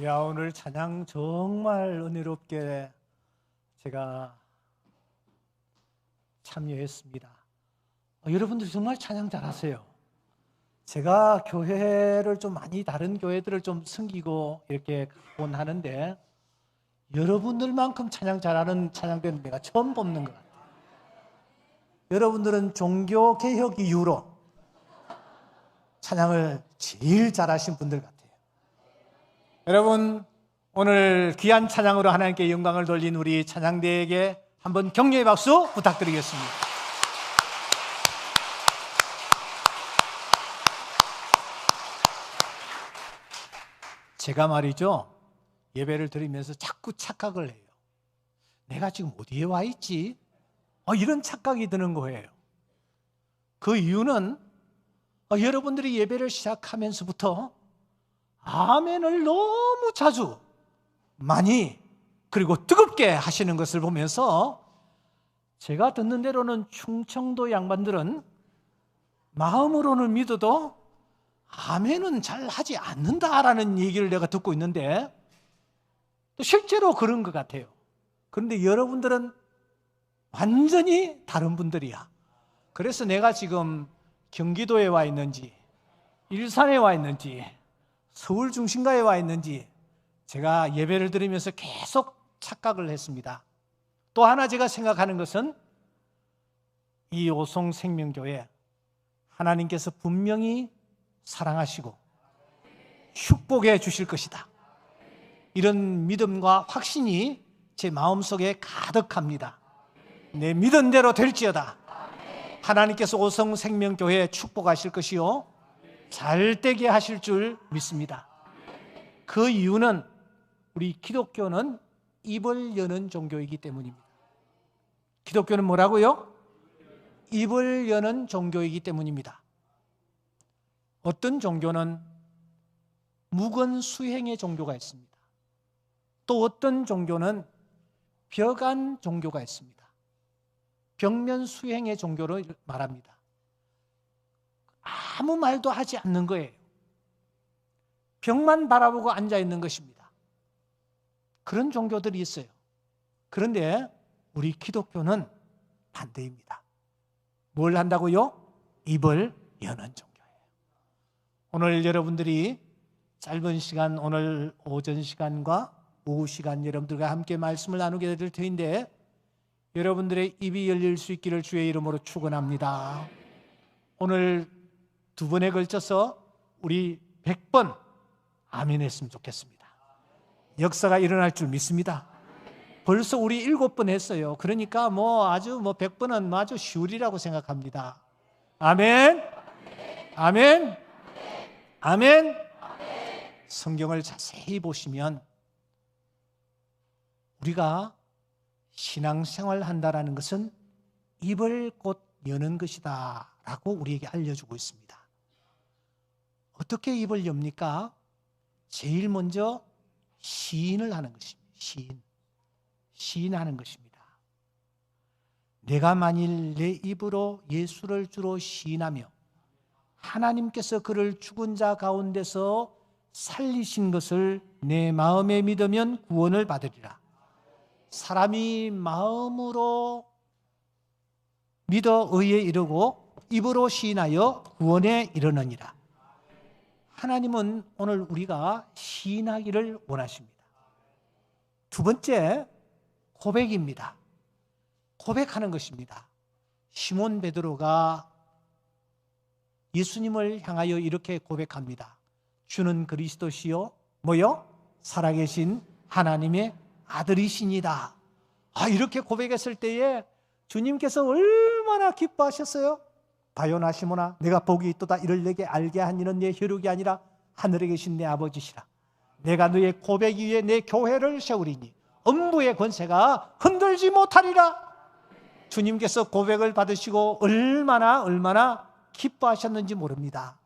야, 오늘 찬양 정말 은혜롭게 제가 참여했습니다. 여러분들 정말 찬양 잘하세요. 제가 교회를 좀 많이 다른 교회들을 좀 섬기고 이렇게 가곤 하는데 여러분들만큼 찬양 잘하는 찬양대는 내가 처음 보는 것 같아요. 여러분들은 종교 개혁 이후로 찬양을 제일 잘하신 분들 같아요. 여러분, 오늘 귀한 찬양으로 하나님께 영광을 돌린 우리 찬양대에게 한번 격려의 박수 부탁드리겠습니다. 제가 말이죠, 예배를 드리면서 자꾸 착각을 해요. 내가 지금 어디에 와 있지? 이런 착각이 드는 거예요. 그 이유는 여러분들이 예배를 시작하면서부터 아멘을 너무 자주 많이 그리고 뜨겁게 하시는 것을 보면서 제가 듣는 대로는 충청도 양반들은 마음으로는 믿어도 아멘은 잘 하지 않는다라는 얘기를 내가 듣고 있는데 또 실제로 그런 것 같아요. 그런데 여러분들은 완전히 다른 분들이야. 그래서 내가 지금 경기도에 와 있는지 일산에 와 있는지 서울 중심가에 와 있는지 제가 예배를 드리면서 계속 착각을 했습니다. 또 하나 제가 생각하는 것은 이 오송생명교회 하나님께서 분명히 사랑하시고 축복해 주실 것이다. 이런 믿음과 확신이 제 마음속에 가득합니다. 내 믿은 대로 될지어다. 하나님께서 오송생명교회에 축복하실 것이요 잘되게 하실 줄 믿습니다. 그 이유는 우리 기독교는 입을 여는 종교이기 때문입니다. 기독교는 뭐라고요? 입을 여는 종교이기 때문입니다. 어떤 종교는 묵은 수행의 종교가 있습니다. 또 어떤 종교는 벽안 종교가 있습니다. 벽면 수행의 종교를 말합니다. 아무 말도 하지 않는 거예요. 벽만 바라보고 앉아 있는 것입니다. 그런 종교들이 있어요. 그런데 우리 기독교는 반대입니다. 뭘 한다고요? 입을 여는 종교예요. 오늘 여러분들이 짧은 시간, 오늘 오전 시간과 오후 시간 여러분들과 함께 말씀을 나누게 될 터인데 여러분들의 입이 열릴 수 있기를 주의 이름으로 축원합니다. 오늘 두 번에 걸쳐서 우리 100번 아멘 했으면 좋겠습니다. 역사가 일어날 줄 믿습니다. 벌써 우리 7번 했어요. 그러니까 아주 100번은 아주 쉬울이라고 생각합니다. 아멘. 아멘. 아멘. 성경을 자세히 보시면 우리가 신앙생활 한다라는 것은 입을 곧 여는 것이다 라고 우리에게 알려주고 있습니다. 어떻게 입을 엽니까? 제일 먼저 시인을 하는 것입니다. 시인하는 것입니다. 내가 만일 내 입으로 예수를 주로 시인하며 하나님께서 그를 죽은 자 가운데서 살리신 것을 내 마음에 믿으면 구원을 받으리라. 사람이 마음으로 믿어 의에 이르고 입으로 시인하여 구원에 이르느니라. 하나님은 오늘 우리가 시인하기를 원하십니다. 두 번째, 고백입니다. 고백하는 것입니다. 시몬 베드로가 예수님을 향하여 이렇게 고백합니다. 주는 그리스도시요 뭐요? 살아계신 하나님의 아들이시니다. 이렇게 고백했을 때에 주님께서 얼마나 기뻐하셨어요? 바요나 시몬아 내가 복이 있도다 이를 내게 알게 한 이는 내 혈육이 아니라 하늘에 계신 내 아버지시라. 내가 너의 고백 위에 내 교회를 세우리니 음부의 권세가 흔들지 못하리라. 주님께서 고백을 받으시고 얼마나 기뻐하셨는지 모릅니다.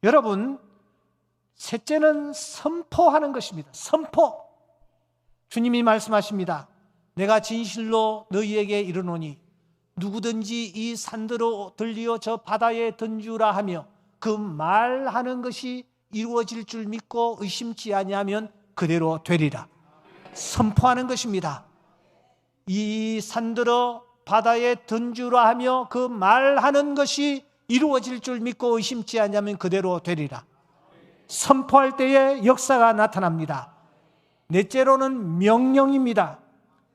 여러분, 셋째는 선포하는 것입니다. 선포. 주님이 말씀하십니다. 내가 진실로 너희에게 이르노니 누구든지 이 산들로 들리어 저 바다에 던지라 하며 그 말하는 것이 이루어질 줄 믿고 의심치 아니하면 그대로 되리라. 선포하는 것입니다. 이 산들어 바다에 던주라 하며 그 말하는 것이 이루어질 줄 믿고 의심치 않으면 그대로 되리라. 선포할 때에 역사가 나타납니다. 넷째로는 명령입니다.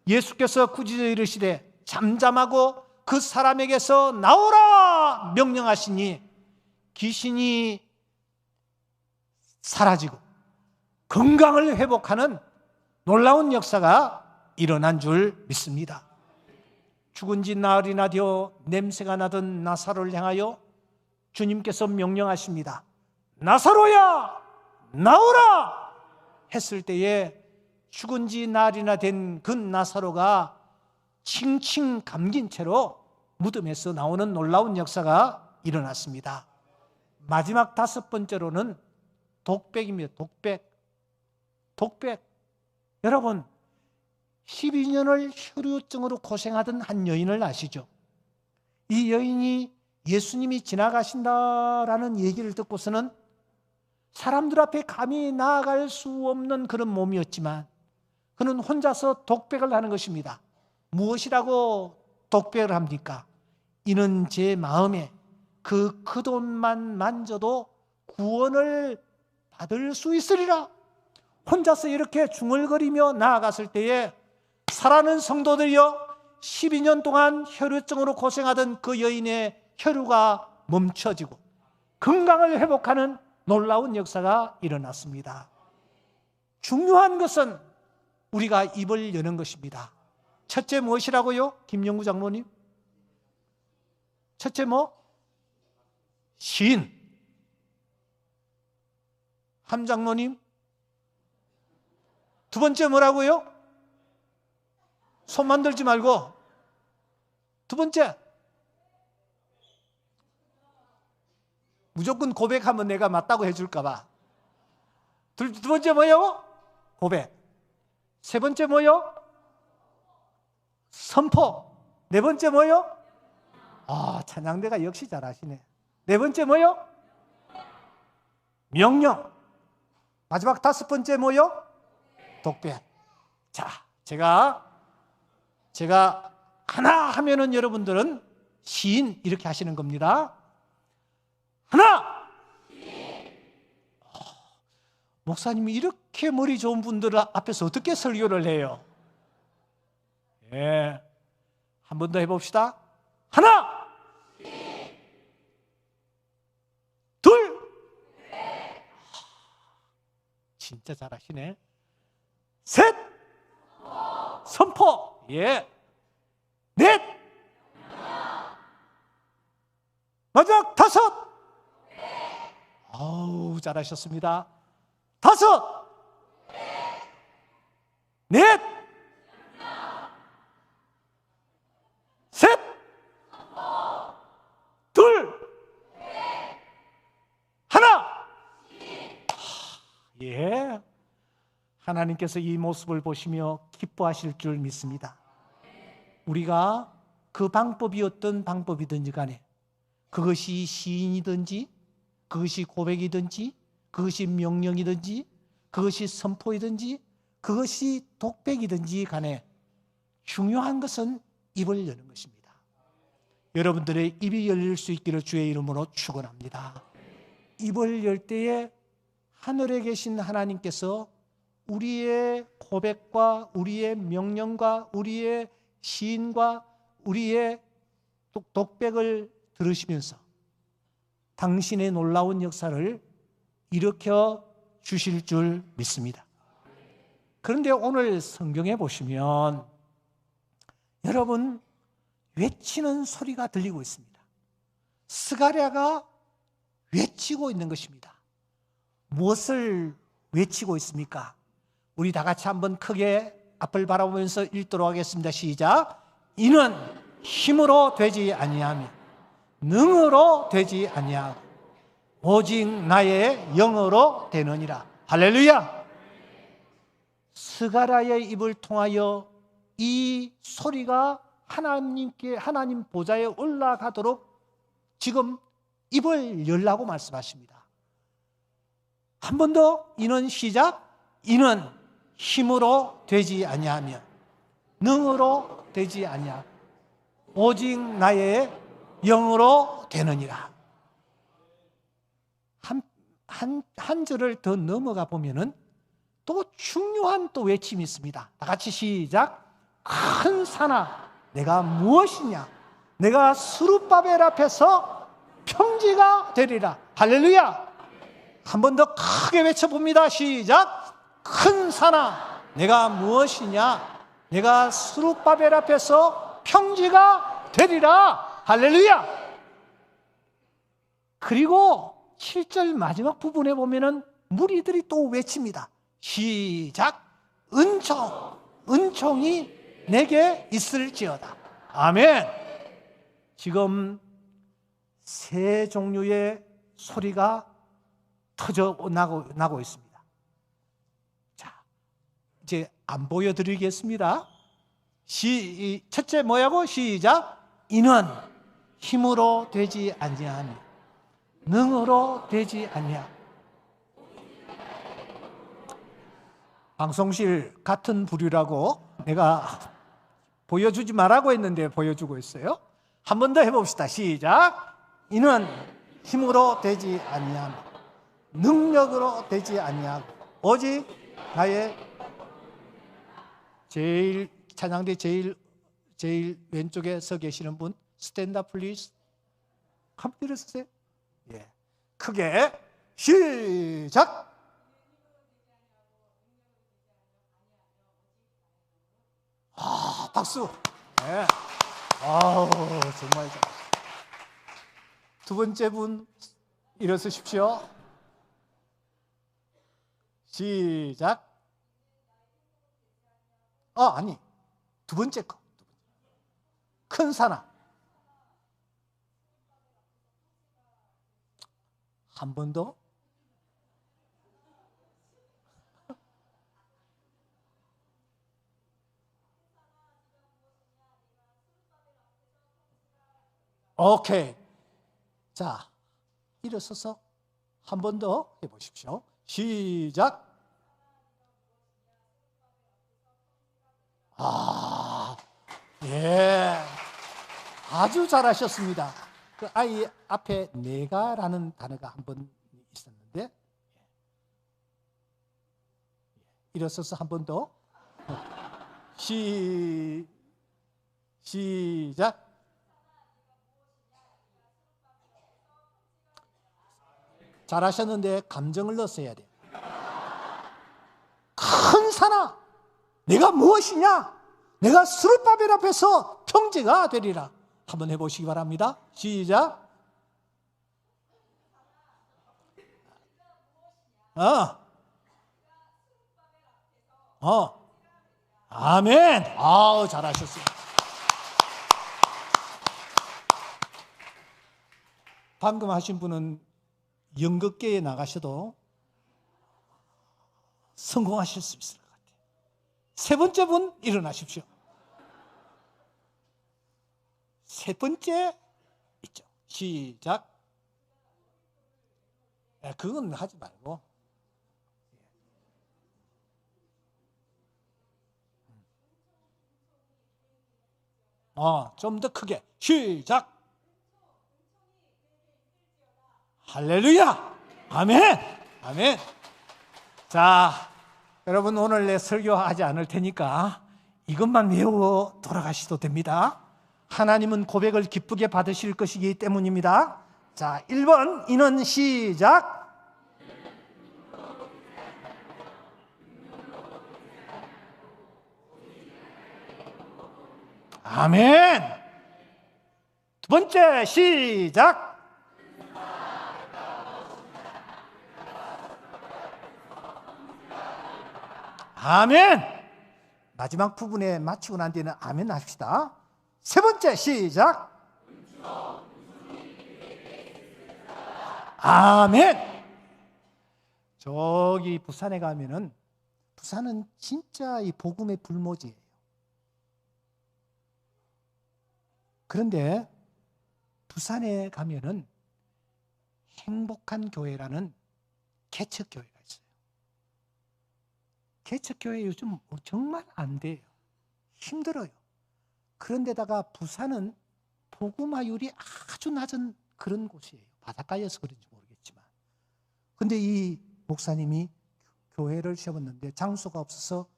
예수께서 구지어 이르시되 잠잠하고 그 사람에게서 나오라 명령하시니 귀신이 사라지고 건강을 회복하는 놀라운 역사가 일어난 줄 믿습니다. 죽은 지 나흘이나 되어 냄새가 나던 나사로를 향하여 주님께서 명령하십니다. 나사로야 나오라 했을 때에 죽은 지 나흘이나 된 그 나사로가 칭칭 감긴 채로 무덤에서 나오는 놀라운 역사가 일어났습니다. 마지막 다섯 번째로는 독백입니다. 독백. 여러분 12년을 혈루증으로 고생하던 한 여인을 아시죠? 이 여인이 예수님이 지나가신다라는 얘기를 듣고서는 사람들 앞에 감히 나아갈 수 없는 그런 몸이었지만 그는 혼자서 독백을 하는 것입니다. 무엇이라고 독백을 합니까? 이는 제 마음에 그 돈만 만져도 구원을 받을 수 있으리라. 혼자서 이렇게 중얼거리며 나아갔을 때에 사랑하는 성도들이여 12년 동안 혈루증으로 고생하던 그 여인의 혈루가 멈춰지고 건강을 회복하는 놀라운 역사가 일어났습니다. 중요한 것은 우리가 입을 여는 것입니다. 첫째 무엇이라고요? 김영구 장로님? 첫째 뭐? 시인. 함 장로님? 두 번째 뭐라고요? 손 만들지 말고. 두 번째 무조건 고백하면 내가 맞다고 해줄까 봐. 두 번째 뭐요? 고백. 세 번째 뭐요? 선포. 네 번째 뭐요? 찬양대가 역시 잘하시네. 네 번째 뭐요? 명령. 마지막 다섯 번째 뭐요? 독백. 자, 제가 하나 하면은 여러분들은 시인 이렇게 하시는 겁니다. 하나! 목사님이 이렇게 머리 좋은 분들 앞에서 어떻게 설교를 해요? 예, 한 번 더 해봅시다. 하나! 둘! 진짜 잘하시네. 셋! 선포! 예. 넷! 마지막 다섯! 아우, 잘하셨습니다. 다섯! 넷! 셋! 둘! 하나! 예. 하나님께서 이 모습을 보시며 기뻐하실 줄 믿습니다. 우리가 그 방법이 어떤 방법이든지 간에 그것이 시인이든지 그것이 고백이든지 그것이 명령이든지 그것이 선포이든지 그것이 독백이든지 간에 중요한 것은 입을 여는 것입니다. 여러분들의 입이 열릴 수 있기를 주의 이름으로 축원합니다. 입을 열 때에 하늘에 계신 하나님께서 우리의 고백과 우리의 명령과 우리의 시인과 우리의 독백을 들으시면서 당신의 놀라운 역사를 일으켜 주실 줄 믿습니다. 그런데 오늘 성경에 보시면 여러분 외치는 소리가 들리고 있습니다. 스가랴가 외치고 있는 것입니다. 무엇을 외치고 있습니까? 우리 다 같이 한번 크게 앞을 바라보면서 읽도록 하겠습니다. 시작. 이는 힘으로 되지 아니하며 능으로 되지 아니하고 오직 나의 영으로 되느니라. 할렐루야. 스가랴의 입을 통하여 이 소리가 하나님 보좌에 올라가도록 지금 입을 열라고 말씀하십니다. 한 번 더. 이는 시작. 이는 힘으로 되지 아니하며 능으로 되지 아니하며 오직 나의 영으로 되느니라. 한 절을 더 넘어가 보면은 또 중요한 또 외침이 있습니다. 다 같이 시작. 큰 산아, 내가 무엇이냐? 내가 스룹바벨 앞에서 평지가 되리라. 할렐루야. 한 번 더 크게 외쳐봅니다. 시작. 큰 산아, 내가 무엇이냐? 내가 스룹바벨 앞에서 평지가 되리라. 할렐루야. 그리고 7절 마지막 부분에 보면은 무리들이 또 외칩니다. 시작. 은총이 내게 있을지어다. 아멘. 지금 세 종류의 소리가 터져 나고 있습니다. 자, 이제 안 보여드리겠습니다. 첫째 뭐냐고? 시작. 이는 힘으로 되지 아니하며 능으로 되지 아니하며. 방송실 같은 부류라고 내가 보여주지 말라고 했는데 보여주고 있어요. 한 번 더 해봅시다. 시작. 이는 힘으로 되지 아니하며 능력으로 되지 아니하고 오직 나의 찬양대 제일 왼쪽에 서 계시는 분, 스탠드 플리즈. 한번 일어서세요. 예, 크게 시작. 박수. 네. 아우, 정말 잘. 두 번째 분 일어서십시오. 시작. 아니, 두 번째 거. 큰 산아. 한 번 더. 오케이. 자, 일어서서 한 번 더 해보십시오. 시작. 예. 아주 잘하셨습니다. 그 아이 앞에 내가라는 단어가 한 번 있었는데, 일어서서 한 번 더. 시작. 잘하셨는데 감정을 넣었어야 돼. 큰 산아, 내가 무엇이냐? 내가 스룹바벨 앞에서 평지가 되리라. 한번 해보시기 바랍니다. 시작. 아멘. 아우, 잘하셨어요. 방금 하신 분은 연극계에 나가셔도 성공하실 수 있을 것 같아요. 세 번째 분 일어나십시오. 세 번째 있죠. 시작. 그건 하지 말고. 좀 더 크게. 시작. 할렐루야. 아멘. 아멘. 자, 여러분 오늘 내 설교하지 않을 테니까 이것만 외우고 돌아가셔도 됩니다. 하나님은 고백을 기쁘게 받으실 것이기 때문입니다. 자, 1번 이는 시작. 아멘. 두 번째 시작. 아멘. 마지막 부분에 마치고 난 뒤에는 아멘 합시다. 세 번째 시작. 아멘. 저기 부산에 가면은, 부산은 진짜 이 복음의 불모지예요. 그런데 부산에 가면은 행복한 교회라는 개척 교회가 있어요. 개척교회 요즘 정말 안 돼요. 힘들어요. 그런데다가 부산은 복음화율이 아주 낮은 그런 곳이에요. 바닷가여서 그런지 모르겠지만. 근데 이 목사님이 교회를 세웠는데 장소가 없어서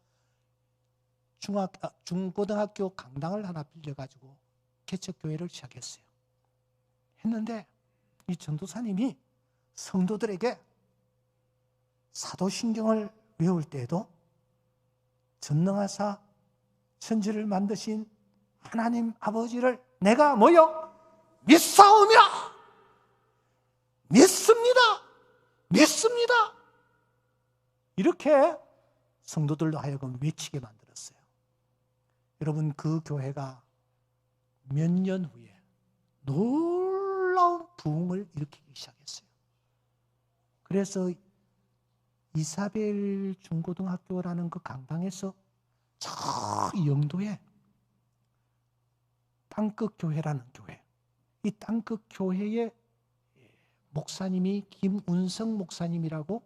중고등학교 강당을 하나 빌려가지고 개척교회를 시작했어요. 했는데 이 전도사님이 성도들에게 사도신경을 외울 때에도 전능하사 천지를 만드신 하나님 아버지를 내가 뭐요? 믿사오며 믿습니다. 믿습니다. 이렇게 성도들로 하여금 외치게 만들었어요. 여러분, 그 교회가 몇 년 후에 놀라운 부흥을 일으키기 시작했어요. 그래서 이사벨 중고등학교라는 그 강당에서 저 영도에 땅끝 교회라는 교회, 이 땅끝 교회의 목사님이 김운성 목사님이라고,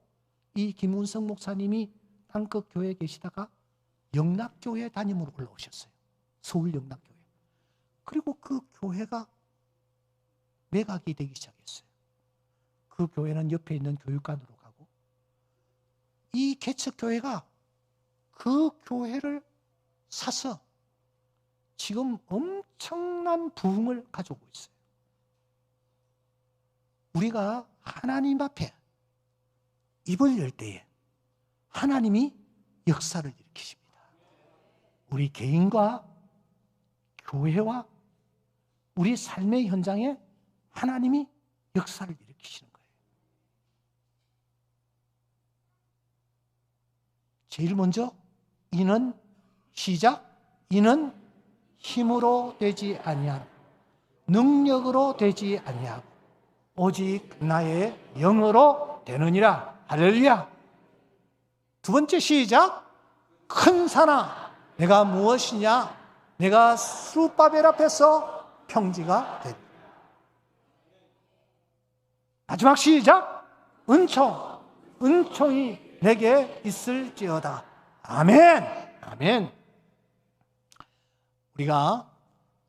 이 김운성 목사님이 땅끝 교회에 계시다가 영락교회 담임으로 올라오셨어요. 서울 영락교회. 그리고 그 교회가 매각이 되기 시작했어요. 그 교회는 옆에 있는 교육관으로 가고, 이 개척교회가 그 교회를 사서 지금 엄청난 부흥을 가져오고 있어요. 우리가 하나님 앞에 입을 열 때에 하나님이 역사를 일으키십니다. 우리 개인과 교회와 우리 삶의 현장에 하나님이 역사를 일으키시는 거예요. 제일 먼저 이는 시작, 이는 힘으로 되지 아니하고 능력으로 되지 아니하고 오직 나의 영으로 되느니라. 할렐루야. 두 번째 시작, 큰 산아 내가 무엇이냐, 내가 스룹바벨 앞에서 평지가 되리. 마지막 시작, 은총이 내게 있을지어다. 아멘. 아멘. 우리가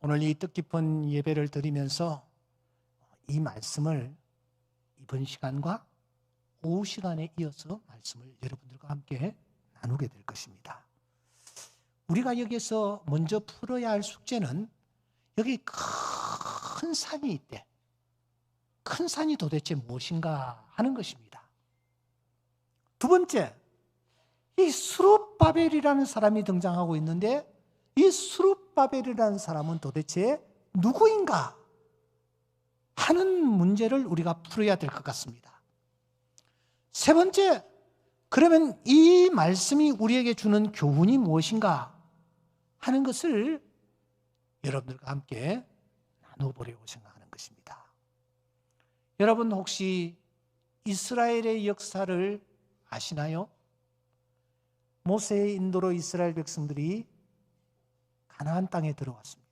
오늘 이 뜻깊은 예배를 드리면서 이 말씀을 이번 시간과 오후 시간에 이어서 말씀을 여러분들과 함께 나누게 될 것입니다. 우리가 여기서 먼저 풀어야 할 숙제는, 여기 큰 산이 있대. 큰 산이 도대체 무엇인가 하는 것입니다. 두 번째, 이 스룹바벨이라는 사람이 등장하고 있는데, 이 스룹바벨이라는 사람은 도대체 누구인가 하는 문제를 우리가 풀어야 될 것 같습니다. 세 번째, 그러면 이 말씀이 우리에게 주는 교훈이 무엇인가 하는 것을 여러분들과 함께 나눠보려고 생각하는 것입니다. 여러분 혹시 이스라엘의 역사를 아시나요? 모세의 인도로 이스라엘 백성들이 가나안 땅에 들어왔습니다.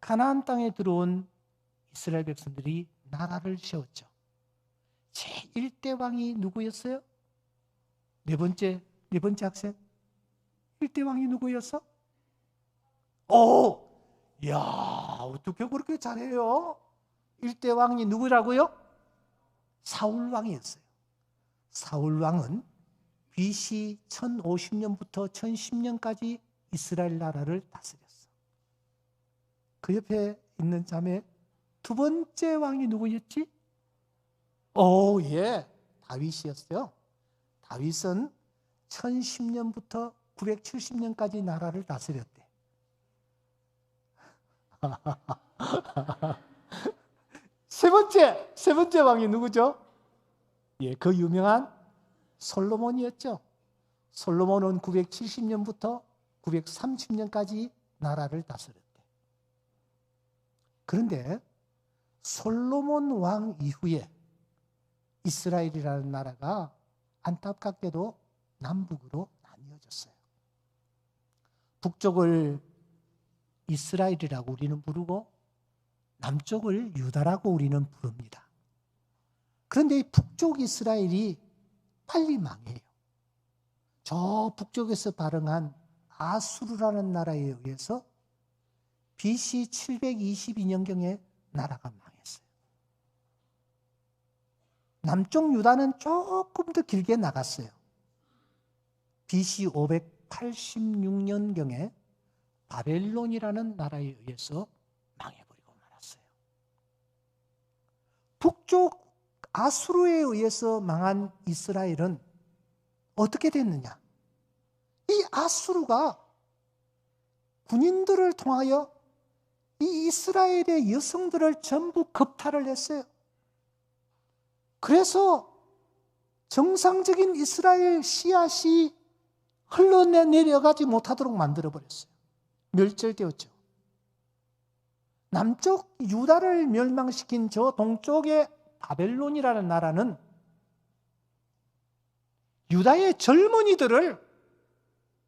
가나안 땅에 들어온 이스라엘 백성들이 나라를 세웠죠. 제1대 왕이 누구였어요? 네 번째 학생? 1대 왕이 누구였어? 야, 어떻게 그렇게 잘해요? 1대 왕이 누구라고요? 사울 왕이었어요. 사울 왕은 BC 1050년부터 1010년까지 이스라엘 나라를 다스렸어. 그 옆에 있는 자매 두 번째 왕이 누구였지? 예, 다윗이었어요. 다윗은 1010년부터 970년까지 나라를 다스렸대. 세 번째 왕이 누구죠? 예, 그 유명한 솔로몬이었죠. 솔로몬은 970년부터 930년까지 나라를 다스렸대. 그런데 솔로몬 왕 이후에 이스라엘이라는 나라가 안타깝게도 남북으로 나뉘어졌어요. 북쪽을 이스라엘이라고 우리는 부르고 남쪽을 유다라고 우리는 부릅니다. 그런데 이 북쪽 이스라엘이 빨리 망해요. 저 북쪽에서 발흥한 아수르라는 나라에 의해서 BC 722년경에 나라가 망했어요. 남쪽 유다는 조금 더 길게 나갔어요. BC 586년경에 바벨론이라는 나라에 의해서 망해버리고 말았어요. 북쪽 아수르에 의해서 망한 이스라엘은 어떻게 됐느냐? 이 아수르가 군인들을 통하여 이 이스라엘의 여성들을 전부 겁탈을 했어요. 그래서 정상적인 이스라엘 씨앗이 흘러내려가지 못하도록 만들어버렸어요. 멸절되었죠. 남쪽 유다를 멸망시킨 저 동쪽의 바벨론이라는 나라는 유다의 젊은이들을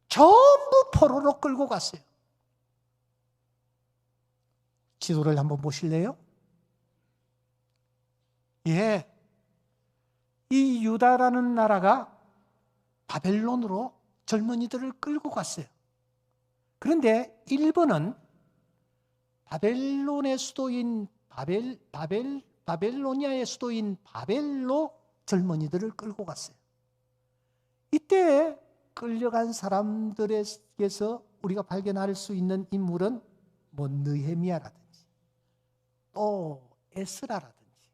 전부 포로로 끌고 갔어요. 지도를 한번 보실래요? 예, 이 유다라는 나라가 바벨론으로 젊은이들을 끌고 갔어요. 그런데 일본은 바벨론의 수도인 바벨로니아의 수도인 바벨로 젊은이들을 끌고 갔어요. 이때 끌려간 사람들에게서 우리가 발견할 수 있는 인물은 뭐 느헤미야라든지 또 에스라라든지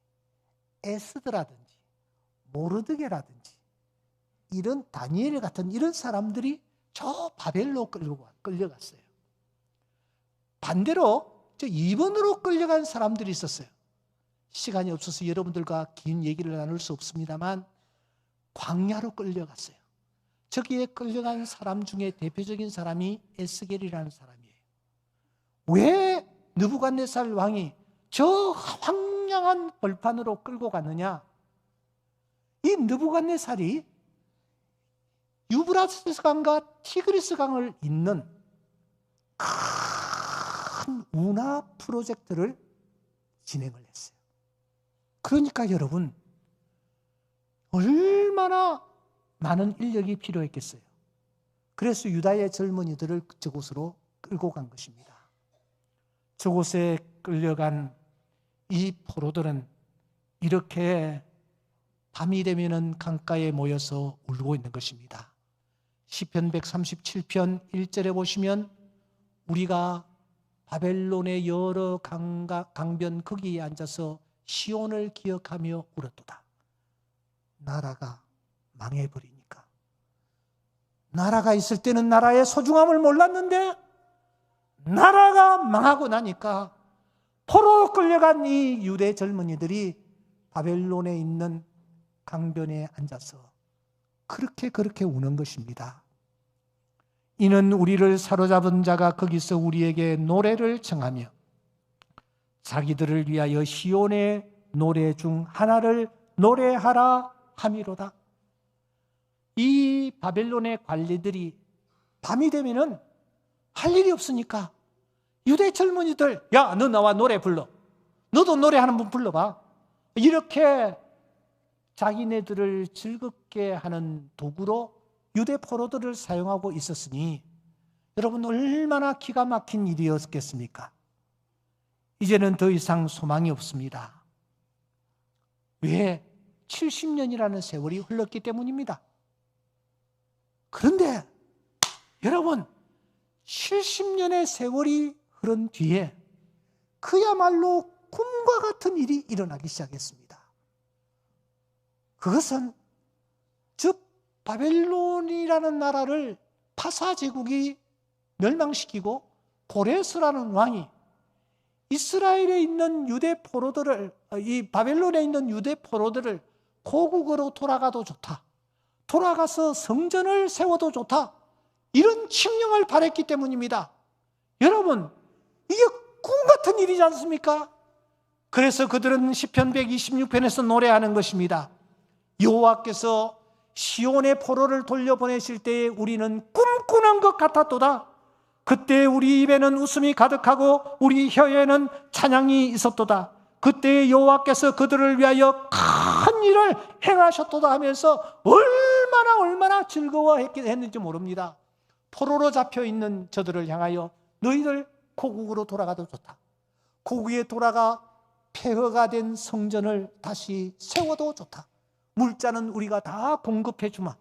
에스드라든지 모르드게라든지 이런 다니엘 같은 이런 사람들이 저 바벨로 끌려갔어요. 반대로 저 일본으로 끌려간 사람들이 있었어요. 시간이 없어서 여러분들과 긴 얘기를 나눌 수 없습니다만 광야로 끌려갔어요. 저기에 끌려간 사람 중에 대표적인 사람이 에스겔이라는 사람이에요. 왜 느부갓네살 왕이 저 황량한 벌판으로 끌고 갔느냐? 이 느부갓네살이 유브라스 강과 티그리스 강을 잇는 큰 운하 프로젝트를 진행을 했어요. 그러니까 여러분, 얼마나 많은 인력이 필요했겠어요. 그래서 유다의 젊은이들을 저곳으로 끌고 간 것입니다. 저곳에 끌려간 이 포로들은 이렇게 밤이 되면은 강가에 모여서 울고 있는 것입니다. 시편 137편 1절에 보시면 우리가 바벨론의 여러 강변 거기에 앉아서 시온을 기억하며 울었도다. 나라가 망해버리니까. 나라가 있을 때는 나라의 소중함을 몰랐는데 나라가 망하고 나니까 포로로 끌려간 이 유대 젊은이들이 바벨론에 있는 강변에 앉아서 그렇게 우는 것입니다. 이는 우리를 사로잡은 자가 거기서 우리에게 노래를 청하며 자기들을 위하여 시온의 노래 중 하나를 노래하라 함이로다. 이 바벨론의 관리들이 밤이 되면은 할 일이 없으니까 유대 젊은이들, 야, 너 나와 노래 불러. 너도 노래 한번 불러봐. 이렇게 자기네들을 즐겁게 하는 도구로 유대 포로들을 사용하고 있었으니 여러분 얼마나 기가 막힌 일이었겠습니까? 이제는 더 이상 소망이 없습니다. 왜? 70년이라는 세월이 흘렀기 때문입니다. 그런데 여러분 70년의 세월이 흐른 뒤에 그야말로 꿈과 같은 일이 일어나기 시작했습니다. 그것은 즉 바벨론이라는 나라를 파사 제국이 멸망시키고 고레스라는 왕이 이스라엘에 있는 유대 포로들을, 이 바벨론에 있는 유대 포로들을 고국으로 돌아가도 좋다, 돌아가서 성전을 세워도 좋다, 이런 칙령을 발했기 때문입니다. 여러분, 이게 꿈 같은 일이지 않습니까? 그래서 그들은 시편 126편에서 노래하는 것입니다. 여호와께서 시온의 포로를 돌려보내실 때에 우리는 꿈꾸는 것 같았도다. 그때 우리 입에는 웃음이 가득하고 우리 혀에는 찬양이 있었도다. 그때 여호와께서 그들을 위하여 큰 일을 행하셨도다 하면서 얼마나 얼마나 즐거워했는지 모릅니다. 포로로 잡혀있는 저들을 향하여 너희들 고국으로 돌아가도 좋다. 고국에 돌아가 폐허가 된 성전을 다시 세워도 좋다. 물자는 우리가 다 공급해 주마.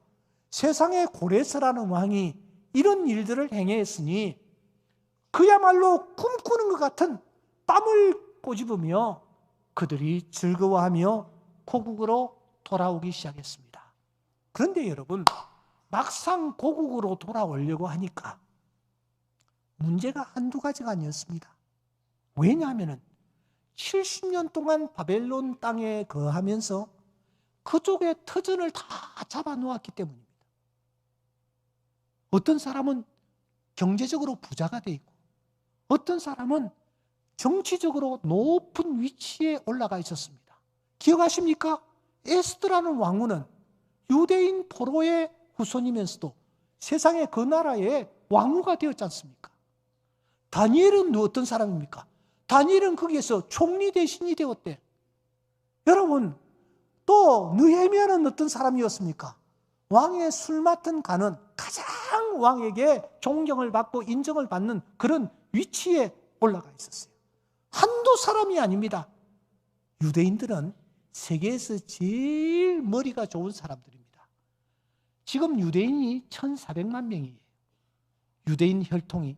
세상에 고레스라는 왕이 이런 일들을 행했으니 그야말로 꿈꾸는 것 같은 땀을 꼬집으며 그들이 즐거워하며 고국으로 돌아오기 시작했습니다. 그런데 여러분, 막상 고국으로 돌아오려고 하니까 문제가 한두 가지가 아니었습니다. 왜냐하면 70년 동안 바벨론 땅에 거하면서 그쪽에 터전을 다 잡아놓았기 때문입니다. 어떤 사람은 경제적으로 부자가 돼 있고 어떤 사람은 정치적으로 높은 위치에 올라가 있었습니다. 기억하십니까? 에스더라는 왕후는 유대인 포로의 후손이면서도 세상의 그 나라의 왕후가 되었지 않습니까? 다니엘은 어떤 사람입니까? 다니엘은 거기에서 총리 대신이 되었대. 여러분, 또 느헤미야는 어떤 사람이었습니까? 왕의 술 맡은 간은 가장 왕에게 존경을 받고 인정을 받는 그런 위치에 올라가 있었어요. 한두 사람이 아닙니다. 유대인들은 세계에서 제일 머리가 좋은 사람들입니다. 지금 유대인이 1,400만 명이에요. 유대인 혈통이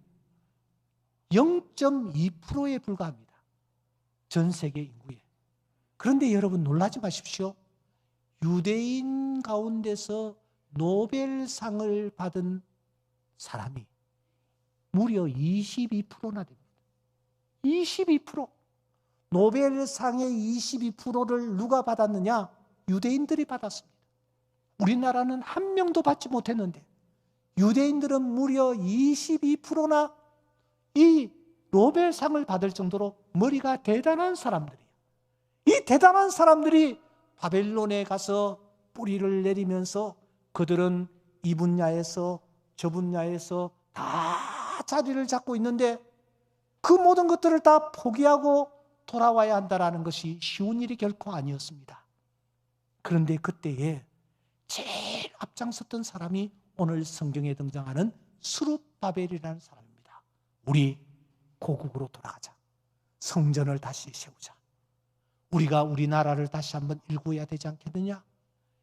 0.2%에 불과합니다. 전 세계 인구에. 그런데 여러분 놀라지 마십시오. 유대인 가운데서 노벨상을 받은 사람이 무려 22%나 됩니다. 22%. 노벨상의 22%를 누가 받았느냐? 유대인들이 받았습니다. 우리나라는 한 명도 받지 못했는데 유대인들은 무려 22%나 이 노벨상을 받을 정도로 머리가 대단한 사람들이에요. 이 대단한 사람들이 바벨론에 가서 뿌리를 내리면서 그들은 이 분야에서 저 분야에서 다 자리를 잡고 있는데 그 모든 것들을 다 포기하고 돌아와야 한다는 것이 쉬운 일이 결코 아니었습니다. 그런데 그때에 제일 앞장섰던 사람이 오늘 성경에 등장하는 스룹바벨이라는 사람입니다. 우리 고국으로 돌아가자. 성전을 다시 세우자. 우리가 우리나라를 다시 한번 일구어야 되지 않겠느냐?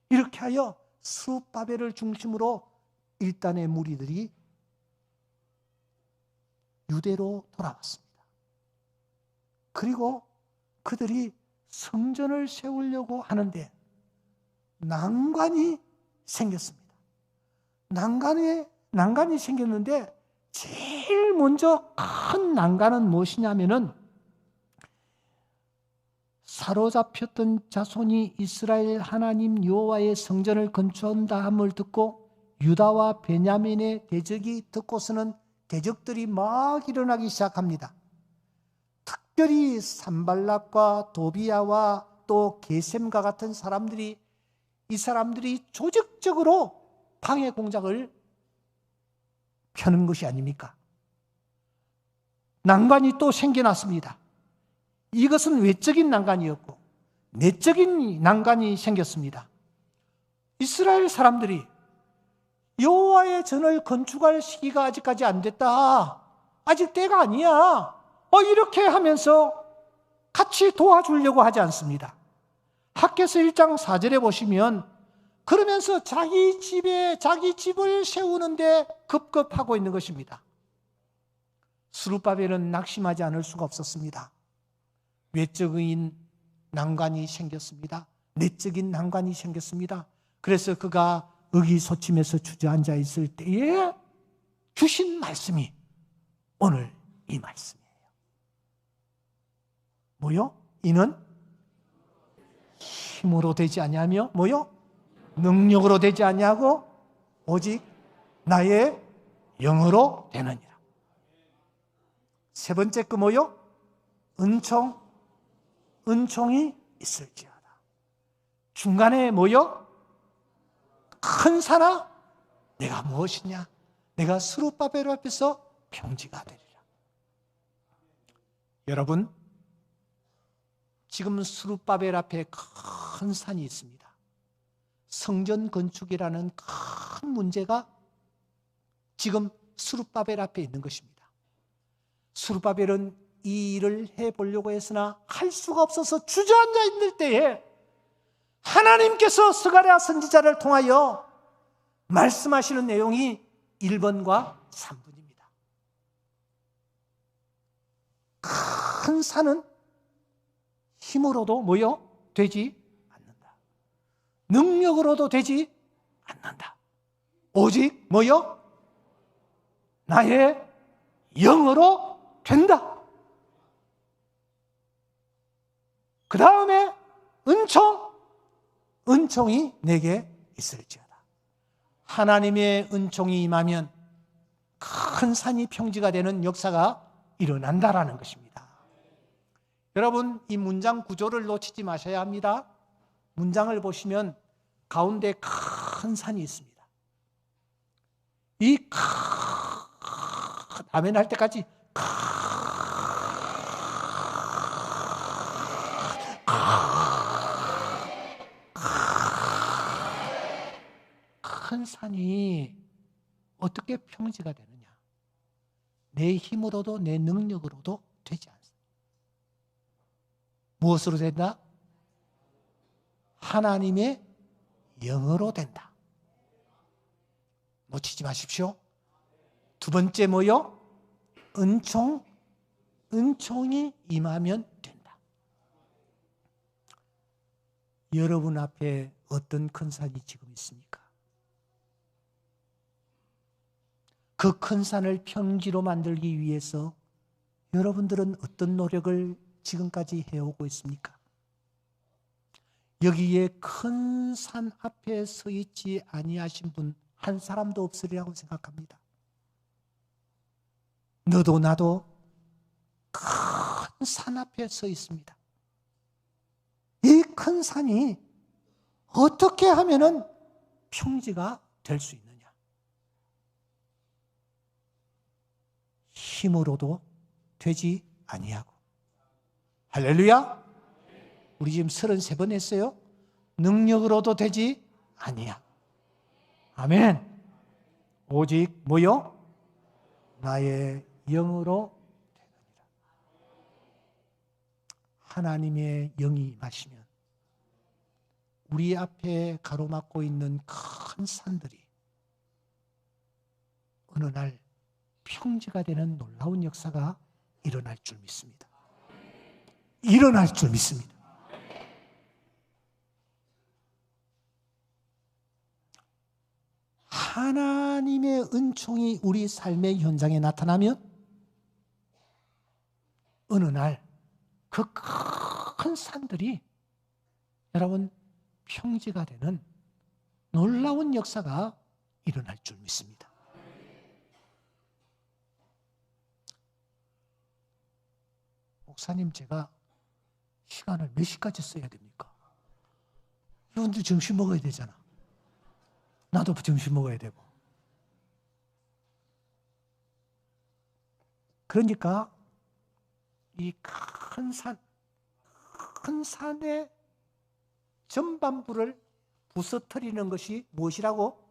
이렇게 하여 스룹바벨을 중심으로 일단의 무리들이 유대로 돌아왔습니다. 그리고 그들이 성전을 세우려고 하는데 난관이 생겼습니다. 난관이 생겼는데 제일 먼저 큰 난관은 무엇이냐면은 사로잡혔던 자손이 이스라엘 하나님 여호와의 성전을 건축한다 함을 듣고 유다와 베냐민의 대적이 듣고서는 대적들이 막 일어나기 시작합니다. 특별히 산발락과 도비야와 또 게셈과 같은 사람들이 이 사람들이 조직적으로 방해 공작을 펴는 것이 아닙니까? 난관이 또 생겨났습니다. 이것은 외적인 난관이었고 내적인 난관이 생겼습니다. 이스라엘 사람들이 여호와의 전을 건축할 시기가 아직까지 안 됐다. 아직 때가 아니야. 이렇게 하면서 같이 도와주려고 하지 않습니다. 학개서 1장 4절에 보시면 그러면서 자기 집을 세우는데 급급하고 있는 것입니다. 스룹바벨은 낙심하지 않을 수가 없었습니다. 외적인 난관이 생겼습니다. 내적인 난관이 생겼습니다. 그래서 그가 의기소침해서 주저앉아 있을 때에 주신 말씀이 오늘 이 말씀이에요. 뭐요? 이는 힘으로 되지 아니하며 뭐요? 능력으로 되지 아니하고 오직 나의 영으로 되느니라. 세 번째 그 뭐요? 은총이 있을지어다. 중간에 뭐요? 큰 산아, 내가 무엇이냐? 내가 스룹바벨 앞에서 평지가 되리라. 여러분, 지금 스룹바벨 앞에 큰 산이 있습니다. 성전 건축이라는 큰 문제가 지금 스룹바벨 앞에 있는 것입니다. 스룹바벨은 이 일을 해보려고 했으나 할 수가 없어서 주저앉아 있을 때에 하나님께서 스가랴 선지자를 통하여 말씀하시는 내용이 1번과 3번입니다. 큰 산은 힘으로도 뭐요? 되지 않는다. 능력으로도 되지 않는다. 오직 뭐요? 나의 영으로 된다. 그 다음에 은총이 내게 있을지어다. 하나님의 은총이 임하면 큰 산이 평지가 되는 역사가 일어난다라는 것입니다. 여러분, 이 문장 구조를 놓치지 마셔야 합니다. 문장을 보시면 가운데 큰 산이 있습니다. 이 아멘 할 때까지 큰 산이 어떻게 평지가 되느냐? 내 힘으로도 내 능력으로도 되지 않습니다. 무엇으로 된다? 하나님의 영으로 된다. 놓치지 마십시오. 두 번째 뭐요? 은총이 임하면 된다. 여러분 앞에 어떤 큰 산이 지금 있습니까? 그 큰 산을 평지로 만들기 위해서 여러분들은 어떤 노력을 지금까지 해오고 있습니까? 여기에 큰 산 앞에 서 있지 아니하신 분 한 사람도 없으리라고 생각합니다. 너도 나도 큰 산 앞에 서 있습니다. 이 큰 산이 어떻게 하면은 평지가 될 수 있느냐? 힘으로도 되지 아니하고. 할렐루야. 우리 지금 33번 했어요. 능력으로도 되지 아니하고. 아멘. 오직 뭐요? 나의 영으로 되느니라. 하나님의 영이 임하시면 우리 앞에 가로막고 있는 큰 산들이 어느 날 평지가 되는 놀라운 역사가 일어날 줄 믿습니다. 일어날 줄 믿습니다. 하나님의 은총이 우리 삶의 현장에 나타나면 어느 날 그 큰 산들이 여러분 평지가 되는 놀라운 역사가 일어날 줄 믿습니다. 목사님, 제가 시간을 몇 시까지 써야 됩니까? 여러분들 점심 먹어야 되잖아. 나도 점심 먹어야 되고. 그러니까 이 큰 산의 전반부를 부서뜨리는 것이 무엇이라고?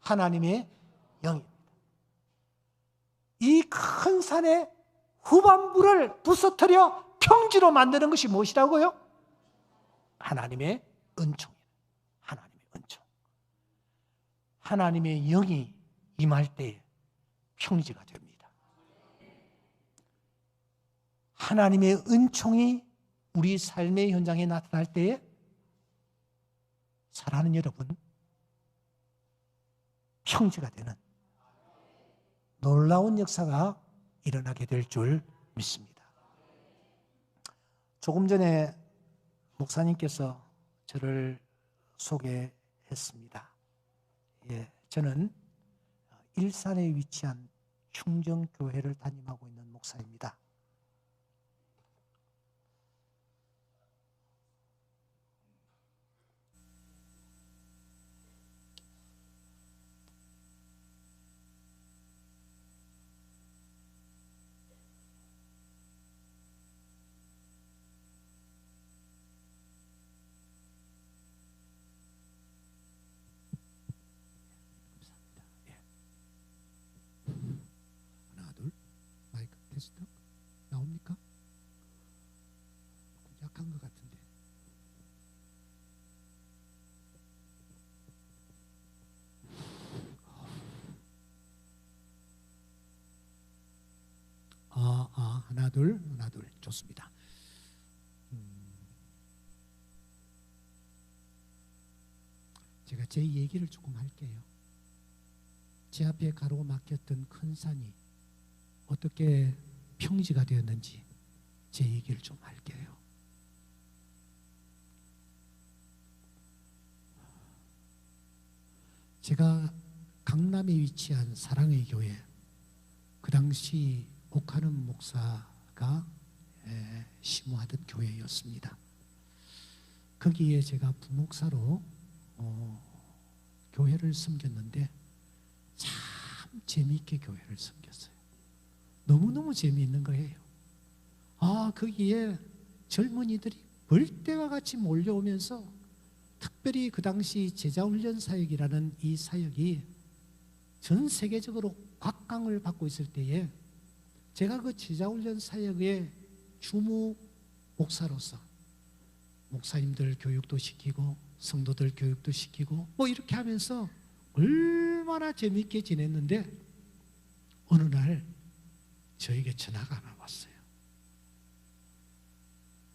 하나님의 영입니다. 이 큰 산의 후반부를 부서뜨려 평지로 만드는 것이 무엇이라고요? 하나님의 은총입니다. 하나님의 은총. 하나님의 영이 임할 때 평지가 됩니다. 하나님의 은총이 우리 삶의 현장에 나타날 때에 사랑하는 여러분, 평지가 되는 놀라운 역사가 일어나게 될 줄 믿습니다. 조금 전에 목사님께서 저를 소개했습니다. 저는 일산에 위치한 충정교회를 담임하고 있는 목사입니다. 테스트 나옵니까? 약한 것 같은데. 하나 둘 좋습니다. 제가 제 얘기를 조금 할게요. 제 앞에 가로막혔던 큰 산이 어떻게 평지가 되었는지 제 얘기를 좀 할게요. 제가 강남에 위치한 사랑의 교회, 그 당시 옥하는 목사가 심호하던 교회였습니다. 거기에 제가 부목사로 교회를 섬겼는데 참 재미있게 교회를 섬겼어요. 너무너무 재미있는 거예요. 거기에 젊은이들이 벌떼와 같이 몰려오면서, 특별히 그 당시 제자훈련 사역이라는 이 사역이 전 세계적으로 곽강을 받고 있을 때에 제가 그 제자훈련 사역의 주무 목사로서 목사님들 교육도 시키고 성도들 교육도 시키고 이렇게 하면서 얼마나 재미있게 지냈는데, 어느 날 저에게 전화가 하나 왔어요.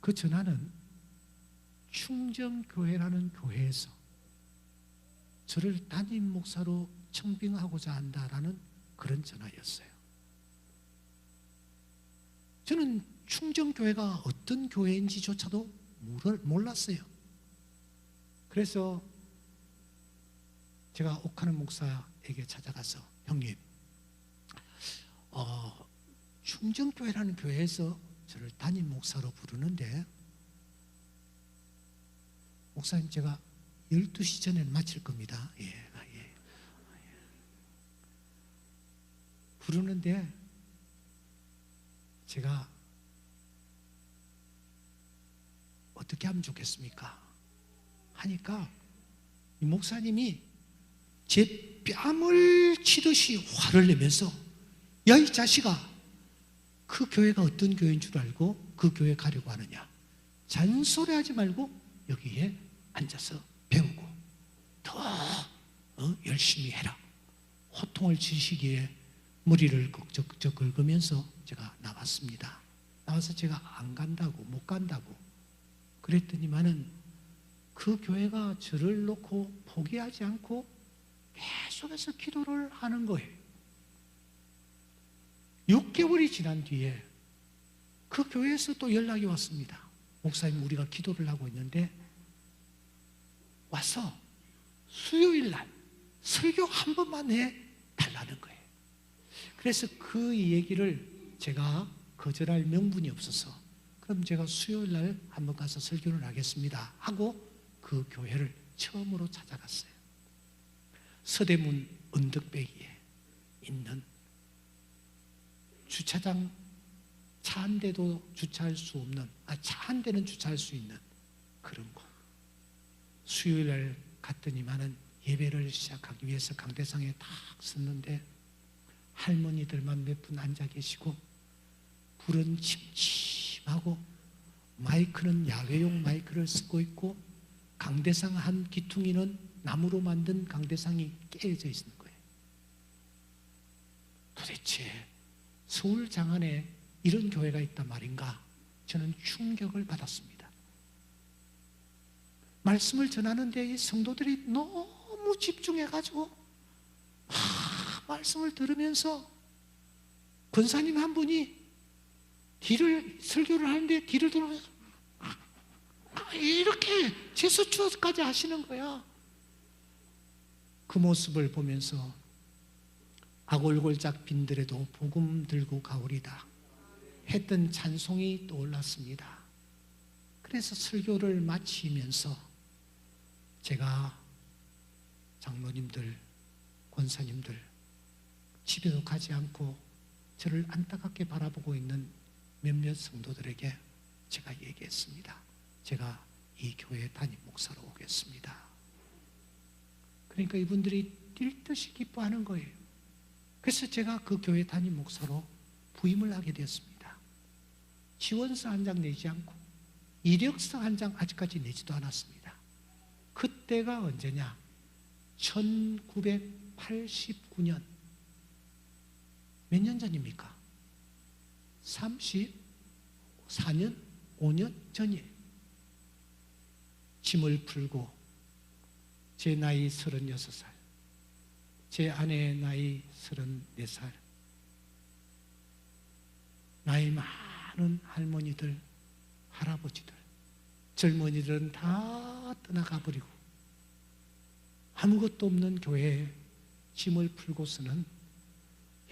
그 전화는 충정교회라는 교회에서 저를 담임 목사로 청빙하고자 한다라는 그런 전화였어요. 저는 충정교회가 어떤 교회인지조차도 몰랐어요. 그래서 제가 옥하는 목사에게 찾아가서, 형님, 충정교회라는 교회에서 저를 담임 목사로 부르는데, 목사님 제가 12시 전에는 마칠 겁니다. 예. 부르는데 제가 어떻게 하면 좋겠습니까? 하니까 이 목사님이 제 뺨을 치듯이 화를 내면서, 야, 이 자식아, 그 교회가 어떤 교회인 줄 알고 그 교회 가려고 하느냐? 잔소리하지 말고 여기에 앉아서 배우고 더 열심히 해라. 호통을 치시기에 머리를 긁적긁적 긁으면서 제가 나왔습니다. 나와서 제가 안 간다고, 못 간다고 그랬더니만은 그 교회가 저를 놓고 포기하지 않고 계속해서 기도를 하는 거예요. 6개월이 지난 뒤에 그 교회에서 또 연락이 왔습니다. 목사님, 우리가 기도를 하고 있는데 와서 수요일 날 설교 한 번만 해달라는 거예요. 그래서 그 얘기를 제가 거절할 명분이 없어서, 그럼 제가 수요일 날 한번 가서 설교를 하겠습니다 하고 그 교회를 처음으로 찾아갔어요. 서대문 언덕배기에 있는 주차장, 차 한 대도 주차할 수 없는, 차 한 대는 주차할 수 있는 그런 곳. 수요일 날 갔더니만은 예배를 시작하기 위해서 강대상에 딱 섰는데 할머니들만 몇 분 앉아 계시고, 불은 침침하고 마이크는 야외용 마이크를 쓰고 있고, 강대상 한 기퉁이는 나무로 만든 강대상이 깨어져 있는 거예요. 도대체 서울 장안에 이런 교회가 있단 말인가? 저는 충격을 받았습니다. 말씀을 전하는데 이 성도들이 너무 집중해가지고 말씀을 들으면서 권사님 한 분이 설교를 하는데 뒤를 돌아보면서 이렇게 제스처까지 하시는 거야. 그 모습을 보면서 아골골짝 빈들에도 복음 들고 가오리다 했던 찬송이 떠올랐습니다. 그래서 설교를 마치면서 제가 장로님들, 권사님들, 집에도 가지 않고 저를 안타깝게 바라보고 있는 몇몇 성도들에게 제가 얘기했습니다. 제가 이 교회 담임 목사로 오겠습니다. 그러니까 이분들이 뛸 듯이 기뻐하는 거예요. 그래서 제가 그 교회 담임 목사로 부임을 하게 되었습니다. 지원서 한 장 내지 않고 이력서 한 장 아직까지 내지도 않았습니다. 그때가 언제냐? 1989년. 몇 년 전입니까? 34년, 5년 전이에요. 짐을 풀고 제 나이 36살, 제 아내의 나이 34살, 나이 많은 할머니들, 할아버지들, 젊은이들은 다 떠나가 버리고 아무것도 없는 교회에 짐을 풀고서는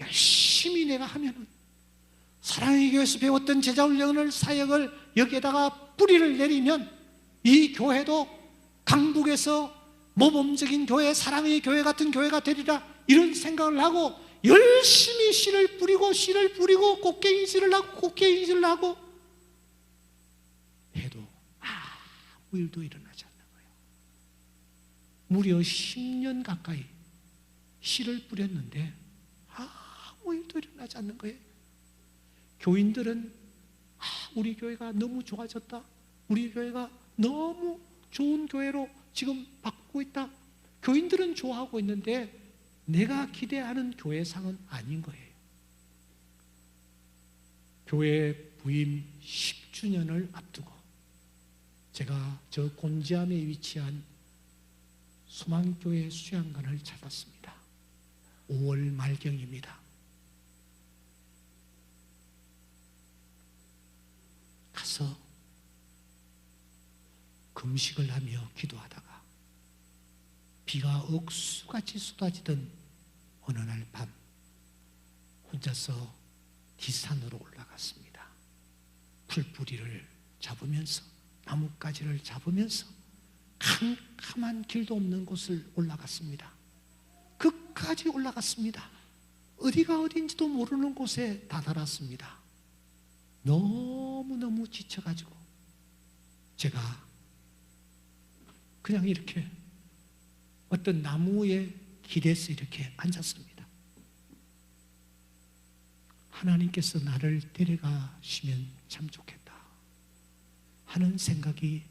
열심히 내가 하면은 사랑의 교회에서 배웠던 제자훈련을 사역을 여기에다가 뿌리를 내리면 이 교회도 강북에서 모범적인 교회, 사랑의 교회 같은 교회가 되리라, 이런 생각을 하고 열심히 씨를 뿌리고 꽃게인질을 하고 꽃게인질을 하고 해도 아무 일도 일어나지 않는 거예요. 무려 10년 가까이 씨를 뿌렸는데 아무 일도 일어나지 않는 거예요. 교인들은 우리 교회가 너무 좋아졌다, 우리 교회가 너무 좋은 교회로 지금 바꾸고 있다, 교인들은 좋아하고 있는데 내가 기대하는 교회상은 아닌 거예요. 교회 부임 10주년을 앞두고 제가 저 곤지암에 위치한 소망교회 수양관을 찾았습니다. 5월 말경입니다. 가서 금식을 하며 기도하다가 비가 억수같이 쏟아지던 어느 날 밤 혼자서 뒷산으로 올라갔습니다. 풀뿌리를 잡으면서 나뭇가지를 잡으면서 캄캄한 길도 없는 곳을 올라갔습니다. 끝까지 올라갔습니다. 어디가 어딘지도 모르는 곳에 다다랐습니다. 너무너무 지쳐가지고 제가 그냥 이렇게 어떤 나무의 길에서 이렇게 앉았습니다. 하나님께서 나를 데려가시면 참 좋겠다 하는 생각이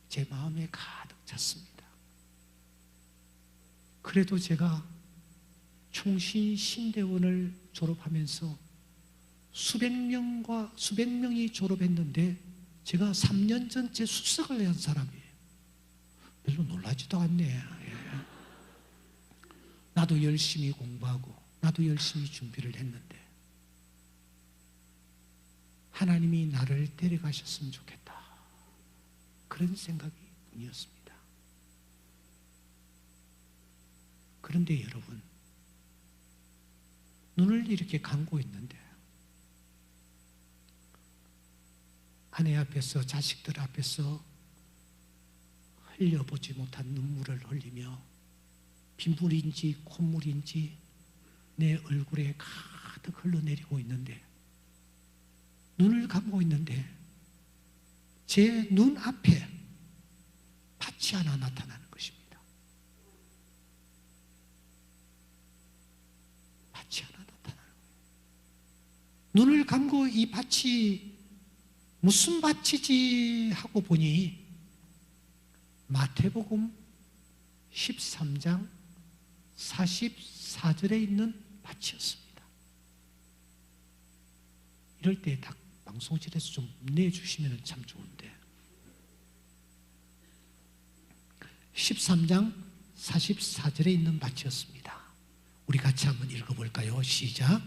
제 마음에 가득 찼습니다. 그래도 제가 총신신대원을 졸업하면서 수백 명이 졸업했는데 제가 3년 전째 수석을 한 사람이에요. 별로 놀라지도 않네. 나도 열심히 공부하고 나도 열심히 준비를 했는데 하나님이 나를 데려가셨으면 좋겠다, 그런 생각이 뿐이었습니다. 그런데 여러분, 눈을 이렇게 감고 있는데 아내 앞에서, 자식들 앞에서 흘려보지 못한 눈물을 흘리며 빗물인지 콧물인지 내 얼굴에 가득 흘러내리고 있는데, 눈을 감고 있는데 제 눈 앞에 밭이 하나 나타나는 것입니다. 밭이 하나 나타나는 거예요. 눈을 감고 이 밭이 무슨 밭이지 하고 보니 마태복음 13장 44절에 있는 밭이었습니다. 이럴 때 딱 방송실에서 좀 내주시면 참 좋은데, 13장 44절에 있는 밭이었습니다. 우리 같이 한번 읽어볼까요? 시작.